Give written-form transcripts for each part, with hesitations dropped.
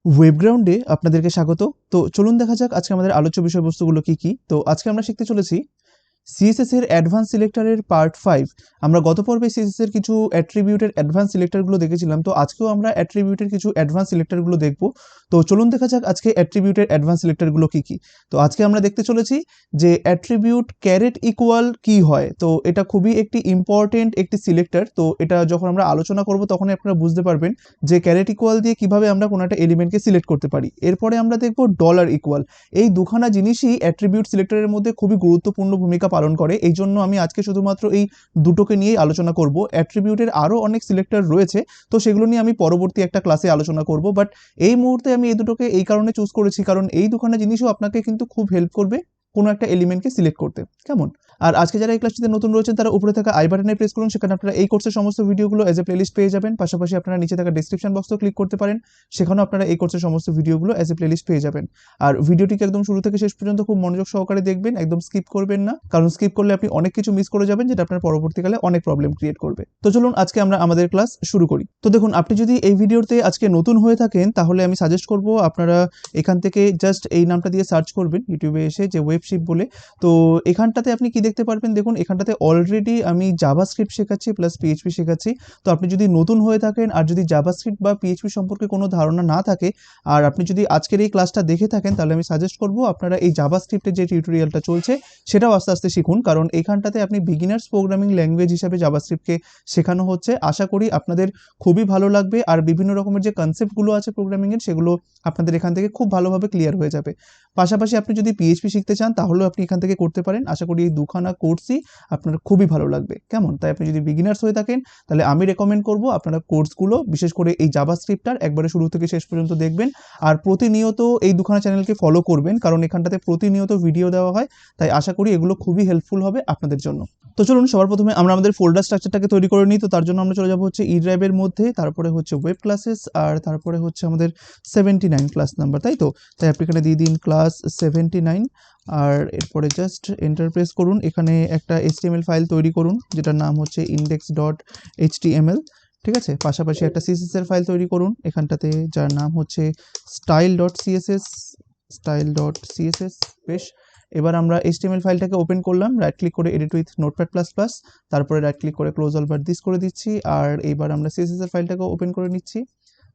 ওয়েবগ্রাউন্ডে আপনাদেরকে স্বাগত। তো চলুন দেখা যাক আজকে আমাদের আলোচ্য বিষয়বস্তুগুলো কি কি। তো আজকে আমরা শিখতে চলেছি সিএসএস এর অ্যাডভান্স সিলেক্টরের পার্ট 5। আমরা গত পর্বে সিএসএস এর কিছু অ্যাট্রিবিউটের অ্যাডভান্স সিলেক্টরগুলো দেখেছিলাম, তো আজকেও আমরা অ্যাট্রিবিউটের কিছু অ্যাডভান্স সিলেক্টরগুলো দেখব। তো চলুন দেখা যাক আজকে অ্যাট্রিবিউটের অ্যাডভান্স সিলেক্টরগুলো কি কি। তো আজকে আমরা দেখতে চলেছি যে অ্যাট্রিবিউট ক্যারেট ইকুয়াল কি হয়। তো এটা খুবই একটি ইম্পর্টেন্ট একটি সিলেক্টর। তো এটা যখন আমরা আলোচনা করব তখনই আপনারা বুঝতে পারবেন যে ক্যারেট ইকুয়াল দিয়ে কিভাবে আমরা কোনো একটা এলিমেন্টকে সিলেক্ট করতে পারি। এরপরে আমরা দেখব ডলার ইকুয়াল। এই দুখানা জিনিসই অ্যাট্রিবিউট সিলেক্টরের মধ্যে খুবই গুরুত্বপূর্ণ ভূমিকা পালন করে। এই জন্য আমি আজকে শুধুমাত্র এই দুটোকে নিয়েই আলোচনা করব। অ্যাট্রিবিউটের আরও অনেক সিলেক্টর রয়েছে, তো সেগুলো নিয়ে আমি পরবর্তী একটা ক্লাসে আলোচনা করব। বাট এই মুহূর্তে আমি এই দুটোকে এই কারণে চুজ করেছি কারণ এই দুখানা জিনিসও আপনাকে কিন্তু খুব হেল্প করবে কোনো একটা এলিমেন্টকে সিলেক্ট করতে। কেমন? আর আজকে যারা এই ক্লাসটিতে নতুন রয়েছেন তারা উপরে থাকা আই বাটনে প্রেস করুন, সেখানে আপনারা এই কোর্সের সমস্ত ভিডিওগুলো এজ এ প্লেলিস্ট পেয়ে যাবেন। পাশাপাশি আপনারা নিচে থাকা ডেসক্রিপশন বক্সও ক্লিক করতে পারেন, সেখানেও আপনারা এই কোর্সের সমস্ত ভিডিওগুলো এজ এ প্লেলিস্ট পেয়ে যাবেন। আর ভিডিওটিকে একদম শুরু থেকে শেষ পর্যন্ত খুব মনোযোগ সহকারে দেখবেন, একদম স্কিপ করবেন না, কারণ স্কিপ করলে আপনি অনেক কিছু মিস করে যাবেন যেটা আপনার পরবর্তীকালে অনেক প্রবলেম ক্রিয়েট করবে। তো চলুন আজকে আমরা আমাদের ক্লাস শুরু করি। তো দেখুন, আপনি যদি এই ভিডিওতে আজকে নতুন হয়ে থাকেন তাহলে আমি সাজেস্ট করব আপনারা এখান থেকে জাস্ট এই নামটা দিয়ে সার্চ করবেন ইউটিউবে এসে, যে ওয়েবশিপ বলে। তো এখানটাতে আপনি কি দেখতে পারবেন, দেখুন এখানটাতে অলরেডি আমি জাভাস্ক্রিপ্ট শেখাচ্ছি প্লাস পিএইচপি শেখাচ্ছি। তো আপনি যদি নতুন হয়ে থাকেন আর যদি জাভাস্ক্রিপ্ট বা পিএইচপি সম্পর্কে কোনো ধারণা না থাকে আর আপনি যদি আজকের এই ক্লাসটা দেখে থাকেন তাহলে আমি সাজেস্ট করব আপনারা এই জাভাস্ক্রিপ্টের যে টিউটোরিয়ালটা চলছে সেটাও আস্তে আস্তে শিখুন, কারণ এইখানটাতে আপনি বিগিনার্স প্রোগ্রামিং ল্যাঙ্গুয়েজ হিসাবে জাভাস্ক্রিপ্টকে শেখানো হচ্ছে। আশা করি আপনাদের খুবই ভালো লাগবে আর বিভিন্ন রকমের যে কনসেপ্টগুলো আছে প্রোগ্রামিংয়ের সেগুলো আপনাদের এখান থেকে খুব ভালোভাবে ক্লিয়ার হয়ে যাবে। পাশাপাশি আপনি যদি পিএইচপি শিখতে চান তাহলেও আপনি এখান থেকে করতে পারেন। আশা করি এই দুখানা কোর্সই আপনার খুবই ভালো লাগবে। কেমন? তাই আপনি যদি বিগিনার্স হয়ে থাকেন তাহলে আমি রেকমেন্ড করব আপনারা কোর্সগুলো, বিশেষ করে এই জাভাস্ক্রিপ্টটার একবারে শুরু থেকে শেষ পর্যন্ত দেখবেন। আর প্রতিনিয়ত এই দুখানা চ্যানেলকে ফলো করবেন, কারণ এখানটাতে প্রতিনিয়ত ভিডিও দেওয়া হয়। তাই আশা করি এগুলো খুবই হেল্পফুল হবে আপনাদের জন্য। তো চলুন সবার প্রথমে আমরা আমাদের ফোল্ডার স্ট্রাকচারটাকে তৈরি করে নিই। তো তার জন্য আমরা চলে যাবো হচ্ছে ই ড্রাইভের মধ্যে, তারপরে হচ্ছে ওয়েব ক্লাসেস, আর তারপরে হচ্ছে আমাদের 79 ক্লাস নাম্বার, তাই তো? তাই আপনি এখানে দিয়ে দিন ক্লাস 79, আর এরপরে জাস্ট এন্টার প্রেস করুন। এখানে একটা HTML ফাইল তৈরি করুন যেটার নাম হচ্ছে index.html, ঠিক আছে? পাশাপাশি একটা CSS এর ফাইল তৈরি করুন এখানটাতে, যার নাম হচ্ছে style.css। বেশ, এবার আমরা HTML ফাইলটাকে ওপেন করলাম, রাইট ক্লিক করে edit with notepad plus plus, তারপরে রাইট ক্লিক করে ক্লোজ অল বাট দিস করে দিচ্ছি। আর এইবার আমরা CSS এর ফাইলটাকে ওপেন করে নিচ্ছি।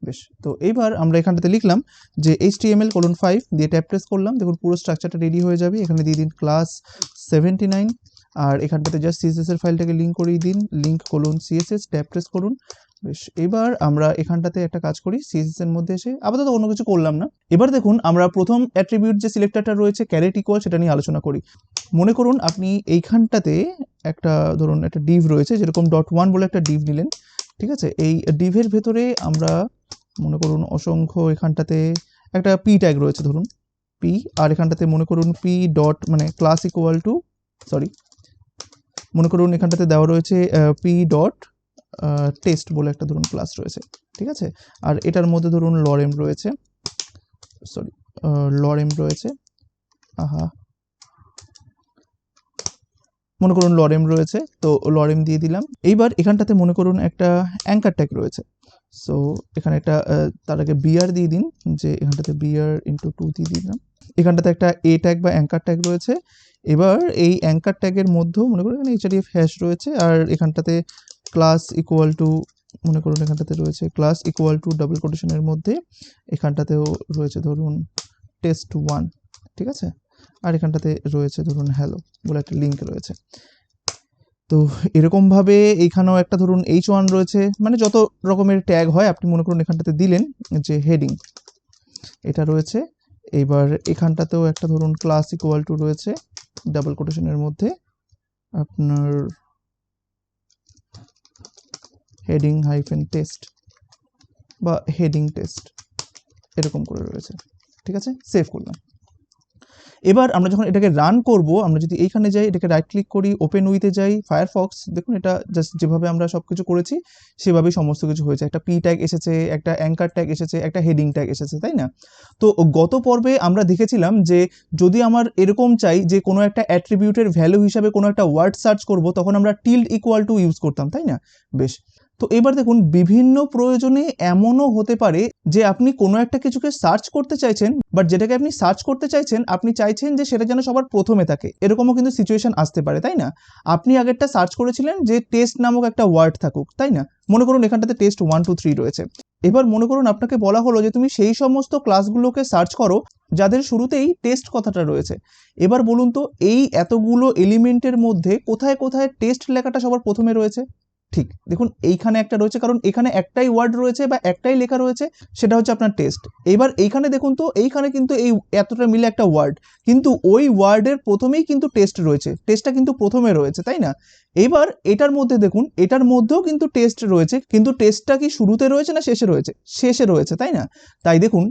বেশ, তো এইবার আমরা এখানটাতে লিখলাম যে HTML:5 দিয়ে ট্যাব প্রেস করলাম। দেখুন পুরো স্ট্রাকচারটা রেডি হয়ে যাবে। এখানে দিয়ে দিন ক্লাস 79, আর এখানটাতে জাস্ট CSS এর ফাইলটাকে লিঙ্ক করিয়ে দিন, link:CSS, ট্যাব প্রেস করুন। বেশ, এবার আমরা এখানটাতে একটা কাজ করি, CSS এর মধ্যে এসে আপাতত অন্য কিছু করলাম না। এবার দেখুন আমরা প্রথম অ্যাট্রিবিউট যে সিলেক্টরটা রয়েছে ক্যারেট ইকুয়াল, সেটা নিয়ে আলোচনা করি। মনে করুন আপনি এইখানটাতে একটা ধরুন একটা ডিভ রয়েছে, যেরকম .1 বলে একটা ডিভ নিলেন, ঠিক আছে? এই ডিভের ভেতরে আমরা মনে করুন অসংখ্য এখানটাতে একটা পি ট্যাগ রয়েছে, ধরুন পি, আর এখানটাতে মনে করুন পি ডট মানে ক্লাস ইকুয়াল টু, সরি, মনে করুন এখানটাতে দেওয়া রয়েছে পি ডট টেস্ট বলে একটা ধরুন ক্লাস রয়েছে, ঠিক আছে? আর এটার মধ্যে ধরুন লরেম রয়েছে, সরি লরেম রয়েছে, মনে করুন লরেম রয়েছে, তো লরেম দিয়ে দিলাম। এইবার এখানটাতে মনে করুন একটা অ্যাঙ্কার ট্যাগ রয়েছে, সো এখানে একটা তার আগে বিআর দিয়ে দিন, যে এখানটাতে বিআর ইন্টু 2 দিয়ে দিলাম। এখানটাতে একটা এ ট্যাগ বা অ্যাঙ্কার ট্যাগ রয়েছে। এবার এই অ্যাঙ্কার ট্যাগের মধ্যেও মনে করুন এখানে href হ্যাশ রয়েছে, আর এখানটাতে ক্লাস ইকুয়াল টু, মনে করুন এখানটাতে রয়েছে ক্লাস ইকুয়াল টু ডাবল কোটেশনের মধ্যে, এখানটাতেও রয়েছে ধরুন test1, ঠিক আছে? আর এখানটাতে রয়েছে ধরুন হ্যালো বলে একটা লিঙ্ক রয়েছে। তো এরকমভাবে এইখানেও একটা ধরুন h1 রয়েছে, মানে যত রকমের ট্যাগ হয় আপনি মনে করুন এখানটাতে দিলেন যে হেডিং, এটা রয়েছে। এবার এখানটাতেও একটা ধরুন ক্লাস ইকুয়াল টু রয়েছে ডাবল কোটেশনের মধ্যে আপনার হেডিং হাইফেন টেস্ট বা হেডিং টেস্ট, এরকম করে রয়েছে, ঠিক আছে? সেভ করলাম। এবার আমরা যখন এটাকে রান করব, আমরা যদি এইখানে যাই, এটাকে রাইট ক্লিক করি, ওপেন উইথে যাই, ফায়ারফক্স, দেখুন এটা জাস্ট যেভাবে আমরা সব কিছু করেছি সেভাবেই সমস্ত কিছু হয়েছে। একটা পি ট্যাগ এসেছে, একটা অ্যাঙ্কার ট্যাগ এসেছে, একটা হেডিং ট্যাগ এসেছে, তাই না? তো গত পর্বে আমরা দেখেছিলাম যে যদি আমার এরকম চাই যে কোনো একটা অ্যাট্রিবিউটের ভ্যালু হিসাবে কোনো একটা ওয়ার্ড সার্চ করব, তখন আমরা টিল্ড ইকুয়াল টু ইউজ করতাম, তাই না? বেশ, তো এবার দেখুন বিভিন্ন প্রয়োজনে এমনও হতে পারে যে আপনি কোনো একটা কিছুকে সার্চ করতে চাইছেন, বাট যেটাকে আপনি সার্চ করতে চাইছেন আপনি চাইছেন যে সেটা যেন সবার প্রথমে থাকে, এরকমও কিন্তু সিচুয়েশন আসতে পারে, তাই না? আপনি আগেরটা সার্চ করেছিলেন যে টেস্ট নামক একটা ওয়ার্ড থাকুক, তাই না? মনে করুন এখানটাতে টেস্ট 1 2 3 রয়েছে। এবার মনে করুন আপনাকে বলা হলো যে তুমি সেই সমস্ত ক্লাসগুলোকে সার্চ করো যাদের শুরুতেই টেস্ট কথাটা রয়েছে। এবার বলুন তো এই এতগুলো এলিমেন্টের মধ্যে কোথায় কোথায় টেস্ট লেখাটা সবার প্রথমে রয়েছে? ঠিক দেখুন এইখানে একটা রয়েছে, কারণ এখানে একটাই ওয়ার্ড রয়েছে বা একটাই লেখা রয়েছে, সেটা হচ্ছে আপনার টেস্ট। এবার এইখানে দেখুন তো এইখানে কিন্তু এই এতটা মিলে একটা ওয়ার্ড, কিন্তু ওই ওয়ার্ডের প্রথমেই কিন্তু টেস্ট রয়েছে, টেস্টটা কিন্তু প্রথমে রয়েছে, তাই না? এবার এটার মধ্যে দেখুন এটার মধ্যেও কিন্তু টেস্ট রয়েছে, কিন্তু টেস্টটা কি শুরুতে রয়েছে না শেষে রয়েছে? শেষে রয়েছে, তাই না? তাই দেখুন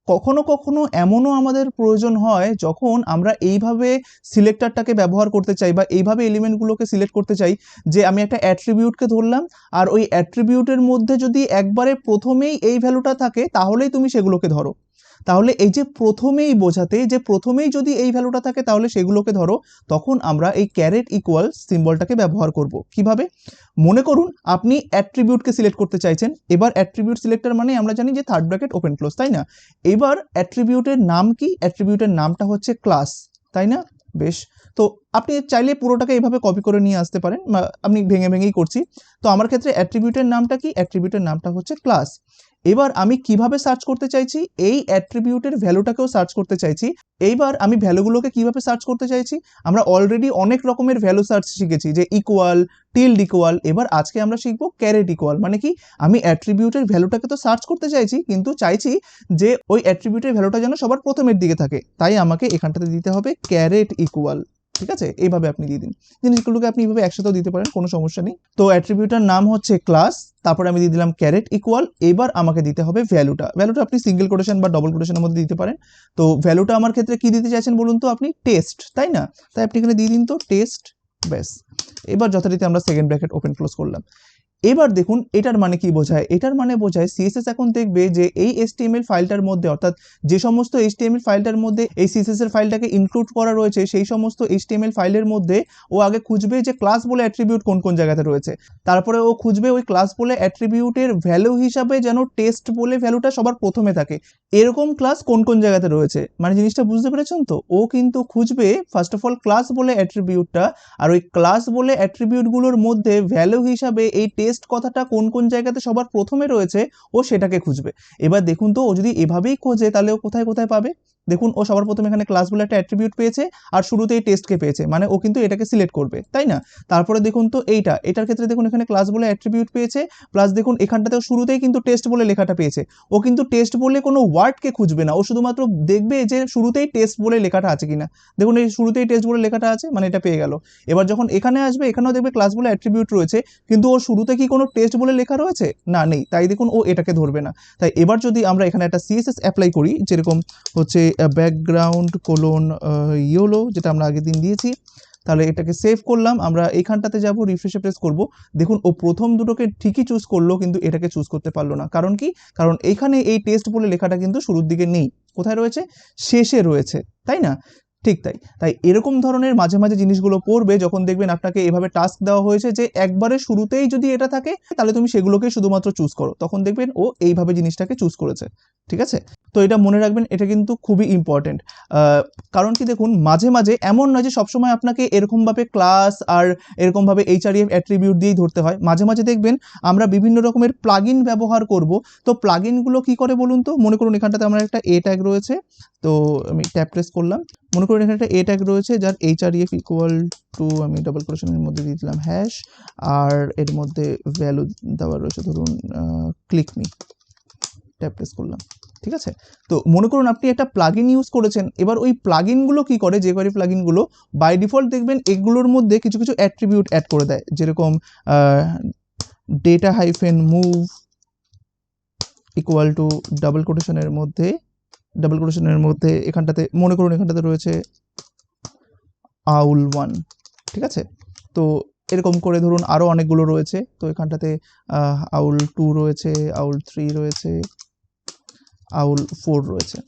কখনো কখনো এমনও আমাদের প্রয়োজন হয় যখন আমরা এইভাবে সিলেক্টরটাকে ব্যবহার করতে চাই বা এইভাবে এলিমেন্টগুলোকে সিলেক্ট করতে চাই যে আমি একটা অ্যাট্রিবিউটকে ধরলাম, আর ওই অ্যাট্রিবিউটের মধ্যে যদি একবারে প্রথমেই এই ভ্যালুটা থাকে তাহলেই তুমি সেগুলোকে ধরো। তাহলে এই যে প্রথমেই বোঝাতে যে প্রথমেই যদি এই ভ্যালুটা থাকে তাহলে সেগুলোকে ধরো, তখন আমরা এই ক্যারেট ইকুয়াল সিম্বলটাকে ব্যবহার করব। কিভাবে? মনে করুন আপনি অ্যাট্রিবিউটকে সিলেক্ট করতে চাইছেন, এবার অ্যাট্রিবিউট সিলেক্টর মানে আমরা জানি যে থার্ড ব্র্যাকেট ওপেন ক্লোজ, তাই না? এবার অ্যাট্রিবিউটের নাম কি? অ্যাট্রিবিউটের নামটা হচ্ছে ক্লাস, তাই না? বেশ, তো আপনি চাইলে পুরোটাকে এইভাবে কপি করে নিয়ে আসতে পারেন, বা আপনি ভেঙে ভেঙেই করছি। তো আমার ক্ষেত্রে অ্যাট্রিবিউটের নামটা কি? অ্যাট্রিবিউটের নামটা হচ্ছে ক্লাস। এবার আমি কিভাবে সার্চ করতে চাইছি? এই অ্যাট্রিবিউটের ভ্যালুটাকেও সার্চ করতে চাইছি। এইবার আমি ভ্যালুগুলোকে কিভাবে সার্চ করতে চাইছি? আমরা অলরেডি অনেক রকমের ভ্যালু সার্চ শিখেছি, যে ইকুয়াল, টিল্ড ইকুয়াল। এবার আজকে আমরা শিখবো ক্যারেট ইকুয়াল। মানে কি? আমি অ্যাট্রিবিউটের ভ্যালুটাকে তো সার্চ করতে চাইছি, কিন্তু চাইছি যে ওই অ্যাট্রিবিউটের ভ্যালুটা যেন সবার প্রথমের দিকে থাকে, তাই আমাকে এখানটাতে দিতে হবে ক্যারেট ইকুয়াল। ঠিক আছে, এইভাবে আপনি দিয়ে দিন। জিনিসগুলোকে আপনি এইভাবে একসাথেও দিতে পারেন, কোনো সমস্যা নেই। তো অ্যাট্রিবিউটার নাম হচ্ছে ক্লাস, তারপরে আমি দিয়ে দিলাম ক্যারেট ইকুয়াল। এবার আমাকে দিতে হবে ভ্যালুটা। ভ্যালুটা আপনি সিঙ্গেল কোটেশন বা ডবল কোটেশনের মধ্যে দিতে পারেন। তো ভ্যালুটা আমার ক্ষেত্রে কি দিতে চাইছেন বলুন তো? আপনি টেস্ট, তাই না? তাই আপনি এখানে দিয়ে দিন তো টেস্ট, ব্যাস। এবার যথারীতি আমরা সেকেন্ড ব্র্যাকেট ওপেন ক্লোজ করলাম। এবার দেখুন এটার মানে কি বোঝায়? এটার মানে বোঝায় সিএসএস এখন দেখবে যে এই এইচটিএমএল ফাইলটার মধ্যে, অর্থাৎ যে সমস্ত এইচটিএমএল ফাইলটার মধ্যে এই সিএসএস এর ফাইলটাকে ইনক্লুড করা রয়েছে, সেই সমস্ত এইচটিএমএল ফাইলের মধ্যে ও আগে খুঁজবে যে ক্লাস বলে অ্যাট্রিবিউট কোন কোন জায়গাতে রয়েছে। তারপরে ও খুঁজবে ওই ক্লাস বলে অ্যাট্রিবিউটের ভ্যালু হিসাবে যেন টেস্ট বলে ভ্যালুটা সবার প্রথমে থাকে, এরকম ক্লাস কোন কোন জায়গাতে রয়েছে। মানে জিনিসটা বুঝতে পেরেছেন তো? ও কিন্তু খুঁজবে ফার্স্ট অফ অল ক্লাস বলে অ্যাট্রিবিউটটা, আর ওই ক্লাস বলে অ্যাট্রিবিউটগুলোর মধ্যে ভ্যালু হিসাবে এই টেস্ট কথাটা কোন কোন জায়গাতে সবার প্রথমে রয়েছে ও সেটাকে খুঁজবে। এবার দেখুন তো ও যদি এভাবেই খোঁজে তাহলে ও কোথায় কোথায় পাবে? দেখুন ও সবার প্রথমে এখানে ক্লাস বলে একটা অ্যাট্রিবিউট পেয়েছে, আর শুরুতেই টেস্টকে পেয়েছে, মানে ও কিন্তু এটাকে সিলেক্ট করবে, তাই না? তারপরে দেখুন তো এটার ক্ষেত্রে দেখুন এখানে ক্লাস বলে অ্যাট্রিবিউট পেয়েছে, প্লাস দেখুন এখানটাতেও শুরুতেই কিন্তু টেস্ট বলে লেখাটা পেয়েছে। ও কিন্তু টেস্ট বলে কোনো ওয়ার্ডকে খুঁজবে না, ও শুধুমাত্র দেখবে যে শুরুতেই টেস্ট বলে লেখাটা আছে কিনা। দেখুন এই শুরুতেই টেস্ট বলে লেখাটা আছে, মানে এটা পেয়ে গেল। এবার যখন এখানে আসবে এখানেও দেখবে ক্লাস বলে অ্যাট্রিবিউট রয়েছে, কিন্তু ওর শুরুতে কি কোনো টেস্ট বলে লেখা রয়েছে? না, নেই। তাই দেখুন ও এটাকে ধরবে না। তাই এবার যদি আমরা এখানে একটা সিএসএস অ্যাপ্লাই করি, যেরকম হচ্ছে ব্যাকগ্রাউন্ড কোলন ইয়েলো, যেটা আমরা আগের দিন দিয়েছি, তাহলে এটাকে সেভ করলাম। আমরা এইখানটাতে যাব, রিফ্রেশে প্রেস করব। দেখুন ও প্রথম দুটোকে ঠিকই চুজ করলো, কিন্তু এটাকে চুজ করতে পারলো না। কারণ কি? কারণ এখানে এই টেস্ট বলে লেখাটা কিন্তু শুরুর দিকে নেই। কোথায় রয়েছে? শেষে রয়েছে, তাই না? ঠিক তাই। তাই এরকম ধরনের মাঝে মাঝে জিনিসগুলো পড়বে যখন দেখবেন আপনাকে এভাবে টাস্ক দেওয়া হয়েছে যে একবারে শুরুতেই যদি এটা থাকে তাহলে তুমি সেগুলোকে শুধুমাত্র চুজ করো, তখন দেখবেন ও এইভাবে জিনিসটাকে চুজ করেছে। ঠিক আছে, তো এটা মনে রাখবেন, এটা কিন্তু খুবই ইম্পর্টেন্ট। কারণ কি দেখুন মাঝে মাঝে এমন নয় যে সবসময় আপনাকে এরকমভাবে ক্লাস আর এরকমভাবে এইচআরইএফ অ্যাট্রিবিউট দিয়েই ধরতে হয়। মাঝে মাঝে দেখবেন আমরা বিভিন্ন রকমের প্লাগইন ব্যবহার করব। তো প্লাগইনগুলো কি করে বলুন তো? মনে করুন এখানটাতে আমার একটা এ ট্যাগ রয়েছে, তো আমি ট্যাপ প্রেস করলাম। মনে করুন এখানে একটা এ ট্যাগ রয়েছে যার এইচআরইএফ ইকুয়াল টু, আমি ডাবল কোটেশনের মধ্যে দিয়ে দিলাম হ্যাশ, আর এর মধ্যে ভ্যালু দেওয়া রয়েছে ধরুন ক্লিক মি, ট্যাপ প্রেস করলাম। ঠিক আছে, তো মনে করুন আপনি একটা প্লাগইন ইউজ করেছেন। এবার ওই প্লাগইনগুলো কি করে, যে কোয়ারি প্লাগইনগুলো বাই ডিফল্ট দেখবেন এগুলোর মধ্যে কিছু কিছু অ্যাট্রিবিউট অ্যাড করে দেয়, যেরকম data hyphen move equal to double কোটেশনের মধ্যে এখানটাতে মনে করুন এখানটাতে রয়েছে আউল 1। ঠিক আছে, তো এরকম করে ধরুন আরও অনেকগুলো রয়েছে। তো এখানটাতে আউল 2 রয়েছে, আউল 3 রয়েছে, আউল 4 রয়েছে।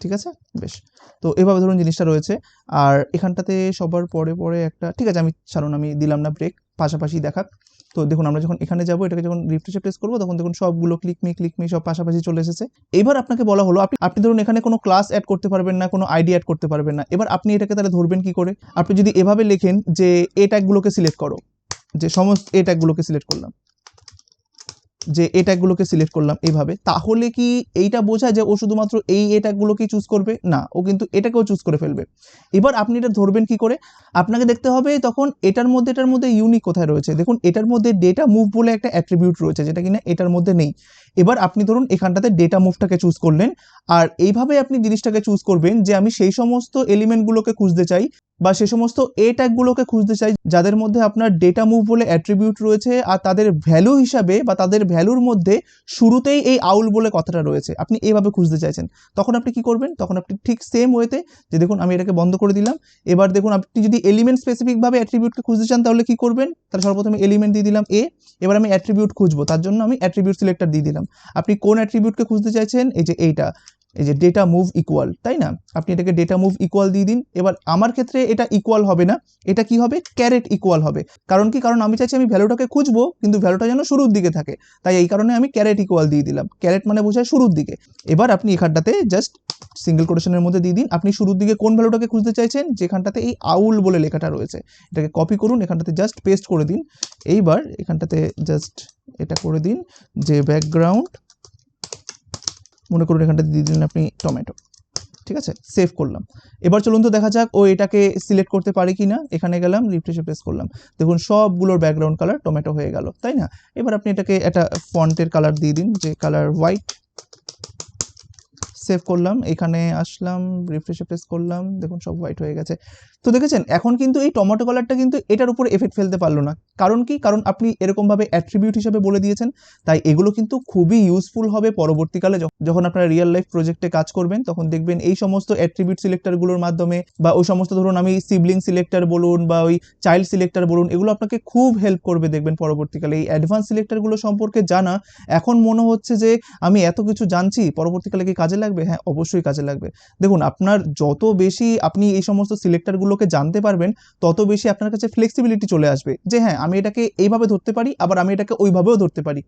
ঠিক আছে, বেশ। তো এভাবে ধরুন জিনিসটা রয়েছে। আর এখানটাতে সবার পরে পরে একটা, ঠিক আছে আমি ছাড়ুন, আমি দিলাম না ব্রেক, পাশাপাশি দেখাক। তো দেখুন আমরা যখন এখানে যাবো, এটাকে যখন রিফ্রেশে প্রেস করবো, তখন দেখুন সবগুলো ক্লিক মি সব পাশাপাশি চলে এসেছে। এবার আপনাকে বলা হলো আপনি ধরুন এখানে কোনো ক্লাস অ্যাড করতে পারবেন না, কোনো আইডি অ্যাড করতে পারবেন না। এবার আপনি এটাকে তাহলে ধরবেন কি করে? আপনি যদি এভাবে লেখেন যে এ ট্যাগগুলোকে সিলেক্ট করো, যে সমস্ত এ ট্যাগগুলোকে সিলেক্ট করলাম, যে এ ট্যাগগুলোকে সিলেক্ট করলাম এইভাবে, তাহলে কি এইটা বোঝায় যে ও শুধুমাত্র এই এ ট্যাগগুলোকেই চুজ করবে? না, ও কিন্তু এটাকেও চুজ করে ফেলবে। এবার আপনি এটা ধরবেন কি করে? আপনাকে দেখতে হবে তখন এটার মধ্যে ইউনিক কোথায় রয়েছে। দেখুন এটার মধ্যে ডেটা মুভ বলে একটা অ্যাট্রিবিউট রয়েছে, যেটা কিনা এটার মধ্যে নেই। এবার আপনি ধরুন এখানটাতে ডেটা মুভটাকে চুজ করলেন, আর এইভাবে আপনি জিনিসটাকে চুজ করবেন যে আমি সেই সমস্ত এলিমেন্টগুলোকে খুঁজতে চাই বা সে সমস্ত এ ট্যাগগুলোকে খুঁজতে চাই যাদের মধ্যে আপনার ডেটা মুভ বলে অ্যাট্রিবিউট রয়েছে, আর তাদের ভ্যালু হিসাবে বা তাদের ভ্যালুর মধ্যে শুরুতেই এই আউল বলে কথাটা রয়েছে, আপনি এইভাবে খুঁজতে চাইছেন। তখন আপনি কি করবেন? তখন আপনি ঠিক সেম ওয়েতে, যে দেখুন আমি এটাকে বন্ধ করে দিলাম। এবার দেখুন আপনি যদি এলিমেন্ট স্পেসিফিকভাবে অ্যাট্রিবিউটকে খুঁজতে চান তাহলে কি করবেন? তাহলে সর্বপ্রথমে এলিমেন্ট দিয়ে দিলাম এ। এবার আমি অ্যাট্রিবিউট খুঁজবো, তার জন্য আমি অ্যাট্রিবিউট সিলেক্টর দিয়ে দিলাম। আপনি কোন অ্যাট্রিবিউটকে খুঁজতে চাইছেন? এই যে এইটা, এই যে ডেটা মুভ ইকুয়াল, তাই না? আপনি এটাকে ডেটা মুভ ইকুয়াল দিয়ে দিন। এবার আমার ক্ষেত্রে এটা ইকুয়াল হবে না, এটা কি হবে? ক্যারেট ইকুয়াল হবে। কারণ কি? কারণ আমি চাইছি আমি ভ্যালুটাকে খুঁজবো, কিন্তু ভ্যালুটা যেন শুরুর দিকে থাকে, তাই এই কারণে আমি ক্যারেট ইকুয়াল দিয়ে দিলাম। ক্যারেট মানে বোঝায় শুরুর দিকে। এবার আপনি এখানটাতে জাস্ট সিঙ্গেল কোটেশনের মধ্যে দিয়ে দিন আপনি শুরুর দিকে কোন ভ্যালুটাকে খুঁজতে চাইছেন, যেখানটাতে এই আউল বলে লেখাটা রয়েছে। এটাকে কপি করুন, এখানটাতে জাস্ট পেস্ট করে দিন। এইবার এখানটাতে জাস্ট এটা করে দিন যে ব্যাকগ্রাউন্ড, মনে করুন এখানটাতে দিয়ে দিন আপনি টমেটো। ঠিক আছে, সেভ করলাম। এবার চলুন তো দেখা যাক ও এটাকে সিলেক্ট করতে পারে কি না। এখানে গেলাম, রিফ্রেশে প্রেস করলাম, দেখুন সবগুলোর ব্যাকগ্রাউন্ড কালার টমেটো হয়ে গেল, তাই না? এবার আপনি এটাকে একটা ফন্টের কালার দিয়ে দিন, যে কালার হোয়াইট। সেভ করলাম, এখানে আসলাম, রিফ্রেশে প্রেস করলাম, দেখুন সব হোয়াইট হয়ে গেছে। তো দেখেছেন এখন কিন্তু এই টমেটো কালারটা কিন্তু এটার উপরে এফেক্ট ফেলতে পারলো না। কারণ কি? কারণ আপনি এরকমভাবে অ্যাট্রিবিউট হিসেবে বলে দিয়েছেন। তাই এগুলো কিন্তু খুবই ইউজফুল হবে পরবর্তীকালে যখন আপনারা রিয়েল লাইফ প্রজেক্টে কাজ করবেন, তখন দেখবেন এই সমস্ত অ্যাট্রিবিউট সিলেক্টরগুলোর মাধ্যমে বা ওই সমস্ত ধরুন আমি সিবলিং সিলেক্টর বলুন বা ওই চাইল্ড সিলেক্টর বলুন, এগুলো আপনাকে খুব হেল্প করবে দেখবেন পরবর্তীকালে। এই অ্যাডভান্স সিলেক্টরগুলো সম্পর্কে জানা এখন মনে হচ্ছে যে আমি এত কিছু জানছি, পরবর্তীকালে কি কাজে লাগবে? হ্যাঁ, অবশ্যই কাজে লাগবে। দেখুন আপনার যত বেশি আপনি এই সমস্ত সিলেক্টরগুলোকে জানতে পারবেন, তত বেশি আপনার কাছে ফ্লেক্সিবিলিটি চলে আসবে, যে হ্যাঁ আমি এটাকে এইভাবে ধরতে পারি, আবার আমি এটাকে ওইভাবেও ধরতে পারি।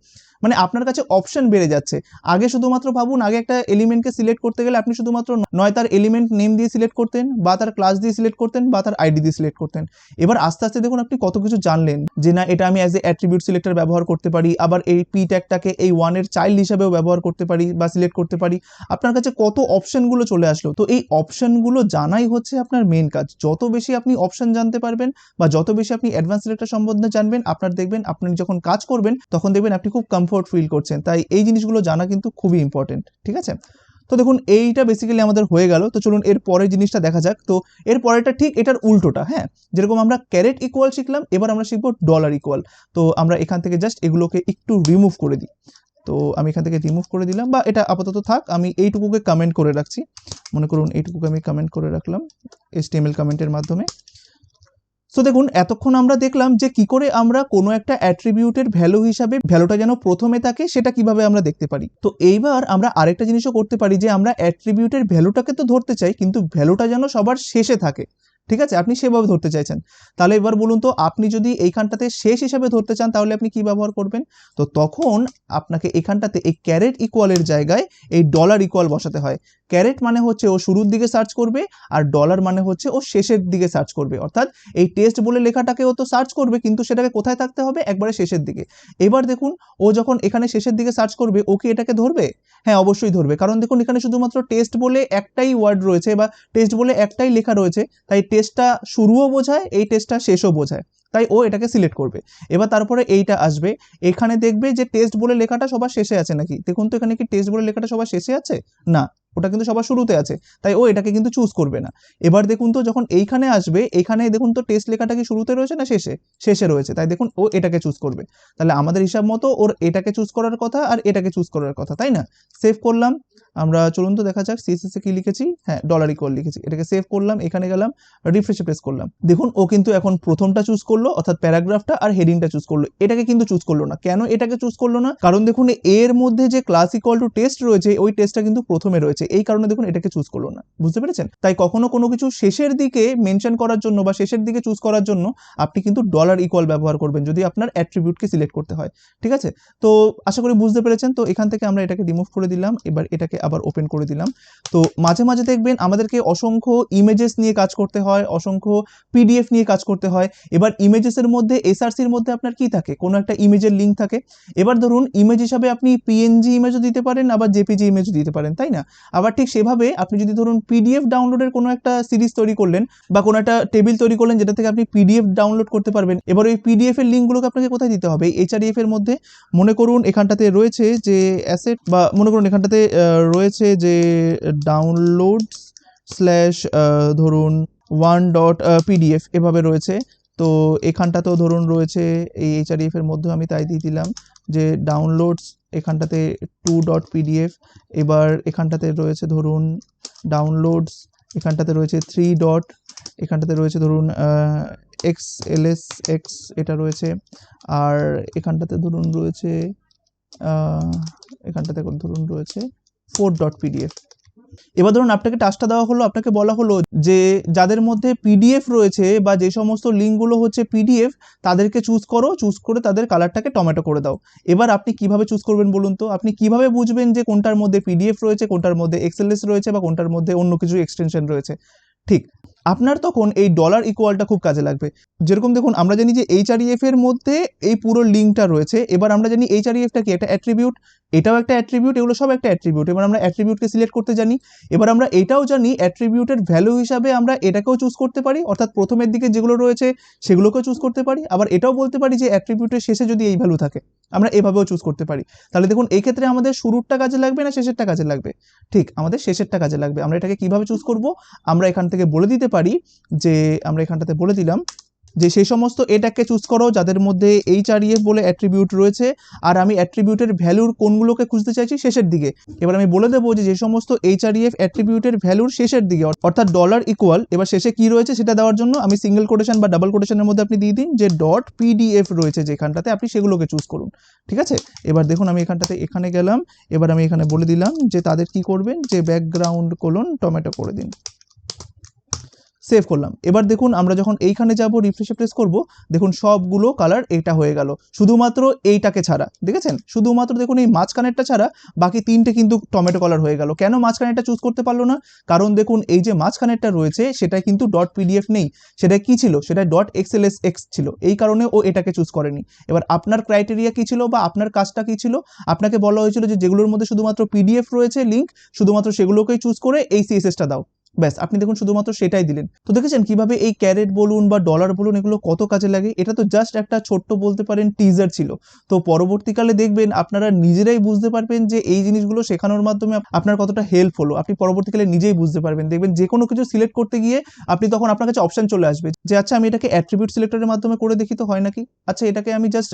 মানে আপনার কাছে অপশন বেড়ে যাচ্ছে। আগে শুধুমাত্র ভাবুন, আগে একটা এলিমেন্টকে সিলেক্ট করতে গেলে আপনি শুধুমাত্র নয় তার এলিমেন্ট নেম দিয়ে সিলেক্ট করতেন, বা তার ক্লাস দিয়ে সিলেক্ট করতেন, বা তার আইডি দিয়ে সিলেক্ট করতেন। এবার আস্তে আস্তে দেখুন আপনি কত কিছু জানলেন, যে না এটা আমি অ্যাজ এ অ্যাট্রিবিউট সিলেক্টর ব্যবহার করতে পারি, আবার এই পি ট্যাগটাকে এই ওয়ানের চাইল্ড হিসেবেও ব্যবহার করতে পারি বা সিলেক্ট করতে পারি। আপনার কাছে কত অপশনগুলো চলে আসলো। তো এই অপশনগুলো জানাই হচ্ছে আপনার মেন কাজ। যত বেশি আপনি অপশন জানতে পারবেন বা যত বেশি আপনি অ্যাডভান্স সিলেক্টর সম্বন্ধে জানবেন, আপনার দেখবেন আপনি যখন কাজ করবেন তখন দেখবেন আপনি খুব কমফোর্ট ফিল করছেন। তাই এই জিনিসগুলো জানা কিন্তু খুবই ইম্পর্টেন্ট। ঠিক আছে, তো দেখুন এইটা বেসিক্যালি আমাদের হয়ে গেল। তো চলুন এর পরের জিনিসটা দেখা যাক। তো এর পরেরটা ঠিক এটার উল্টোটা। হ্যাঁ, যেরকম আমরা ক্যারেট ইকুয়াল শিখলাম, এবার আমরা শিখবো ডলার ইকুয়াল। তো আমরা এখান থেকে জাস্ট এগুলোকে একটু রিমুভ করে দিই। তো আমি এখান থেকে রিমুভ করে দিলাম, বা এটা আপাতত থাক, আমি এইটুকুকে কমেন্ট করে রাখছি। মনে করুন এইটুকুকে আমি কমেন্ট করে রাখলাম HTML কমেন্টের মাধ্যমে। সো দেখুন এতক্ষণ আমরা দেখলাম যে কি করে আমরা কোনো একটা অ্যাট্রিবিউটের ভ্যালু হিসাবে ভ্যালুটা যেন প্রথমে থাকে সেটা কিভাবে আমরা দেখতে পারি। তো এইবার আমরা আরেকটা জিনিসও করতে পারি, যে আমরা অ্যাট্রিবিউটের ভ্যালুটাকে তো ধরতে চাই, কিন্তু ভ্যালুটা যেন সবার শেষে থাকে। ঠিক আছে, আপনি সেভাবে ধরতে চাইছেন। তাহলে এবার বলুন তো, আপনি যদি এইখানটাতে শেষ হিসাবে ধরতে চান তাহলে আপনি কি ব্যবহার করবেন? তো তখন আপনাকে এখানটাতে এই ক্যারেট ইকুয়ালের জায়গায় এই ডলার ইকুয়াল বসাতে হয়। ক্যারেট মানে হচ্ছে ও শুরুর দিকে সার্চ করবে, আর ডলার মানে হচ্ছে ও শেষের দিকে সার্চ করবে। অর্থাৎ এই টেস্ট বলে লেখাটাকে ও তো সার্চ করবে, কিন্তু সেটাকে কোথায় থাকতে হবে? একবারে শেষের দিকে। এবার দেখুন ও যখন এখানে শেষের দিকে সার্চ করবে, ও কি এটাকে ধরবে? হ্যাঁ, অবশ্যই ধরবে। কারণ দেখুন এখানে শুধুমাত্র টেস্ট বলে একটাই ওয়ার্ড রয়েছে বা টেস্ট বলে একটাই লেখা রয়েছে, তাই টেস্টটা শুরুও বোঝায়, এই টেস্টটা শেষও বোঝায়, তাই ও এটাকে সিলেক্ট করবে। এবার তারপরে এইটা আসবে, এখানে দেখবে যে টেস্ট বলে লেখাটা সবার শেষে আছে নাকি। দেখুন তো এখানে কি টেস্ট বলে লেখাটা সবার শেষে আছে? না, ওটা কিন্তু সবার শুরুতে আছে, তাই ও এটাকে কিন্তু চুজ করবে না। এবার দেখুন তো যখন এইখানে আসবে, এখানে দেখুন তো টেস্ট লেখাটা কি শুরুতে রয়েছে না শেষে? শেষে রয়েছে, তাই দেখুন ও এটাকে চুজ করবে। তাহলে আমাদের হিসাব মতো ওর এটাকে চুজ করার কথা আর এটাকে চুজ করার কথা, তাই না? সেভ করলাম। আমরা চলুন তো দেখা যাক CSS এ কি লিখেছি। হ্যাঁ, ডলার ইকুয়াল লিখেছি। এটাকে সেভ করলাম, এখানে গেলাম, রিফ্রেশে প্রেস করলাম। দেখুন ও কিন্তু এখন প্রথমটা চুজ করলো, অর্থাৎ প্যারাগ্রাফটা আর হেডিংটা চুজ করলো। এটাকে কিন্তু চুজ করলো না। কেন এটাকে চুজ করলো না? কারণ দেখুন এর মধ্যে যে ক্লাস ইকুয়াল টু টেস্ট রয়েছে, ওই টেস্টটা কিন্তু প্রথমে রয়েছে। রয়েছে, এই কারণে দেখুন এটাকে চুজ করলো না। বুঝতে পেরেছেন? তাই কখনো কোনো কিছু শেষের দিকে মেনশন করার জন্য বা শেষের দিকে চুজ করার জন্য আপনি কিন্তু ডলার ইকুয়াল ব্যবহার করবেন যদি আপনার অ্যাট্রিবিউটকে সিলেক্ট করতে হয়। ঠিক আছে? তো আশা করি বুঝতে পেরেছেন। তো এখান থেকে আমরা এটাকে রিমুভ করে দিলাম, এবার এটাকে আবার ওপেন করে দিলাম। তো মাঝে মাঝে দেখবেন আমাদেরকে অসংখ্য ইমেজেস নিয়ে কাজ করতে হয়, অসংখ্য পিডিএফ নিয়ে কাজ করতে হয়। এবার ইমেজেসের মধ্যে এসআরসির মধ্যে আপনার কি থাকে, কোনো একটা ইমেজের লিঙ্ক থাকে। এবার ধরুন ইমেজ হিসাবে আপনি পিএনজি ইমেজও দিতে পারেন, আবার জেপিজি ইমেজও দিতে পারেন, তাই না? আবার ঠিক সেভাবে আপনি যদি ধরুন পিডিএফ ডাউনলোডের কোনো একটা সিরিজ তৈরি করলেন বা কোনো একটা টেবিল তৈরি করলেন যেটা থেকে আপনি পিডিএফ ডাউনলোড করতে পারবেন, এবার ওই পিডিএফ এর লিঙ্কগুলোকে আপনাকে কোথায় দিতে হবে? এইচআরইএফ এর মধ্যে মনে করুন এখানটাতে রয়েছে যে অ্যাসেট, বা মনে করুন এখানটাতে রয়েছে যে ডাউনলোড স্ল্যাশ ধরুন 1.pdf এভাবে রয়েছে। তো এখানটাতেও ধরুন রয়েছে এই এইচআরইএফ এর মধ্যে আমি তাই দিয়ে দিলাম যে ডাউনলোডস, এখানটাতে 2.pdf। এবার এখানটাতে রয়েছে ধরুন ডাউনলোডস, এখানটাতে রয়েছে 3. এখানটাতে রয়েছে ধরুন xlsx এটা রয়েছে। আর এখানটাতে ধরুন রয়েছে এখানটাতে ধরুন রয়েছে 4.pdf। এবার ধরুন আপনাকে টাস্কটা দেওয়া হলো, আপনাকে বলা হলো যে যাদের মধ্যে পিডিএফ রয়েছে বা যে সমস্ত লিঙ্কগুলো হচ্ছে পিডিএফ তাদেরকে চুজ করো, চুজ করে তাদের কালারটাকে টমেটো করে দাও। এবার আপনি কিভাবে চুজ করবেন বলুন তো? আপনি কিভাবে বুঝবেন যে কোনটার মধ্যে পিডিএফ রয়েছে, কোনটার মধ্যে এক্সএলএস রয়েছে বা কোনটার মধ্যে অন্য কিছু এক্সটেনশন রয়েছে? ঠিক, আপনার তখন এই ডলার ইকুয়ালটা খুব কাজে লাগবে। যেরকম দেখুন আমরা জানি যে এইচআরইএফ এর মধ্যে এই পুরো লিঙ্কটা রয়েছে। এবার আমরা জানি এইচআরইএফটা কি একটা অ্যাট্রিবিউট, এটাও একটা অ্যাট্রিবিউট, এগুলো সব একটা অ্যাট্রিবিউট। এবার আমরা অ্যাট্রিবিউটকে সিলেক্ট করতে জানি। এবার আমরা এটাও জানি অ্যাট্রিবিউটের ভ্যালু হিসাবে আমরা এটাকেও চুজ করতে পারি, অর্থাৎ প্রথমের দিকে যেগুলো রয়েছে সেগুলোকেও চুজ করতে পারি। আবার এটাও বলতে পারি যে অ্যাট্রিবিউটের শেষে যদি এই ভ্যালু থাকে আমরা এভাবেও চুজ করতে পারি। তাহলে দেখুন এই ক্ষেত্রে আমাদের শুরুরটা কাজে লাগবে না শেষেরটা কাজে লাগবে? ঠিক, আমাদের শেষেরটা কাজে লাগবে। আমরা এটাকে কিভাবে চুজ করব? আমরা এখান থেকে বলে দিতে পারি যে আমরা এখানটাতে বলে দিলাম যে সেই সমস্ত এটাকে চুজ করো যাদের মধ্যে এইচআরইএফ বলে অ্যাট্রিবিউট রয়েছে, আর আমি অ্যাট্রিবিউটের ভ্যালুর কোনগুলোকে খুঁজতে চাইছি শেষের দিকে। এবার আমি বলে দেবো যে যে সমস্ত এইচআরইএফ অ্যাট্রিবিউটের ভ্যালুর শেষের দিকে অর্থাৎ ডলার ইকুয়াল, এবার শেষে কি রয়েছে সেটা দেওয়ার জন্য আমি সিঙ্গেল কোটেশন বা ডাবল কোটেশনের মধ্যে আপনি দিয়ে দিন যে ডট পিডিএফ রয়েছে যেখানটাতে, আপনি সেগুলোকে চুজ করুন। ঠিক আছে? এবার দেখুন আমি এখানটাতে এখানে গেলাম, এবার আমি এখানে বলে দিলাম যে তাদের কি করবেন যে ব্যাকগ্রাউন্ড কোলন টমেটো করে দিন। সেভ করলাম। এবার দেখুন আমরা যখন এইখানে যাব রিফ্রেশে প্রেস করব, দেখুন সবগুলো কালার এটা হয়ে গেল, শুধুমাত্র এইটাকে ছাড়া। দেখেছেন? শুধুমাত্র দেখুন এই মাঝখানেরটা ছাড়া বাকি তিনটে কিন্তু টমেটো কালার হয়ে গেল। কেন মাঝখানেরটা চুজ করতে পারলো না? কারণ দেখুন এই যে মাঝখানেরটা রয়েছে সেটা কিন্তু ডট পিডিএফ নেই, সেটা কি ছিল? সেটা ডট এক্সএলএসএক্স ছিল, এই কারণে ও এটাকে চুজ করেনি। এবার আপনার ক্রাইটেরিয়া কি ছিল বা আপনার কাজটা কি ছিল? আপনাকে বলা হয়েছিল যে যেগুলোর মধ্যে শুধুমাত্র পিডিএফ রয়েছে লিঙ্ক, শুধুমাত্র সেগুলোকেই চুজ করে এই সিএসএসটা দাও। ব্যাস, আপনি দেখুন শুধুমাত্র সেটাই দিলেন। তো দেখেছেন কিভাবে এই ক্যারেট বলুন বা ডলার বলুন এগুলো কত কাজে লাগে? এটা তো জাস্ট একটা ছোট্ট বলতে পারেন টিজার ছিল। তো পরবর্তীকালে দেখবেন আপনারা নিজেরাই বুঝতে পারবেন যে এই জিনিসগুলো শেখানোর মাধ্যমে আপনার কতটা হেল্প হলো। আপনি পরবর্তীকালে নিজেই বুঝতে পারবেন। দেখবেন যে কোনো কিছু সিলেক্ট করতে গিয়ে আপনি তখন আপনার কাছে অপশন চলে আসবে যে আচ্ছা আমি এটাকে অ্যাট্রিবিউট সিলেক্টরের মাধ্যমে করে দেখি তো হয় নাকি? আচ্ছা এটাকে আমি জাস্ট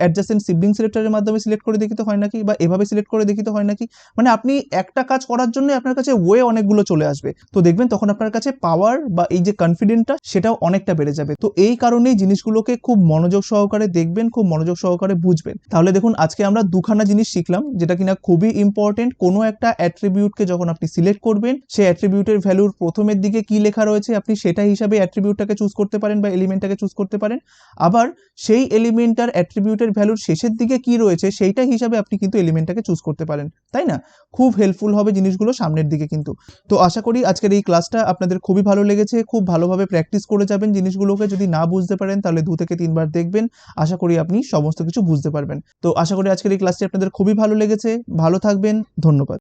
অ্যাডজাসেন্ট সিবলিং সিলেক্টরের মাধ্যমে সিলেক্ট করে দেখি তো হয় নাকি? বা এভাবে সিলেক্ট করে দেখি তো হয় নাকি? মানে আপনি একটা কাজ করার জন্য আপনার কাছে ওয়ে অনেকগুলো চলে আসবে। তো দেখবেন তখন আপনার কাছে পাওয়ার বা এই যে কনফিডেন্টটা সেটাও অনেকটা বেড়ে যাবে। তো এই কারণেই জিনিসগুলোকে খুব মনোযোগ সহকারে দেখবেন, খুব মনোযোগ সহকারে বুঝবেন। তাহলে দেখুন আজকে আমরা দুখানা জিনিস শিখলাম যেটা কিনা খুবই ইম্পর্টেন্ট। কোনো একটা অ্যাট্রিবিউটকে যখন আপনি সিলেক্ট করবেন সেই অ্যাট্রিবিউটের ভ্যালুর প্রথমের দিকে কি লেখা রয়েছে আপনি সেটা হিসাবে অ্যাট্রিবিউটটাকে চুজ করতে পারেন বা এলিমেন্টটাকে চুজ করতে পারেন। আবার সেই এলিমেন্টটার অ্যাট্রিবিউটের ভ্যালুর শেষের দিকে কি রয়েছে সেইটা হিসাবে আপনি কিন্তু এলিমেন্টটাকে চুজ করতে পারেন, তাই না? খুব হেল্পফুল হবে জিনিসগুলো সামনের দিকে কিন্তু। তো আশা করি আজকের এই ক্লাসটা আপনাদের খুবই ভালো লেগেছে, খুব ভালোভাবে প্র্যাকটিস করে যাবেন জিনিসগুলোকে। যদি না বুঝতে পারেন তাহলে 2 থেকে 3 বার দেখবেন, আশা করি আপনি সমস্ত কিছু বুঝতে পারবেন। তো আশা করি আজকের এই ক্লাসটি আপনাদের খুবই ভালো লেগেছে। ভালো থাকবেন, ধন্যবাদ।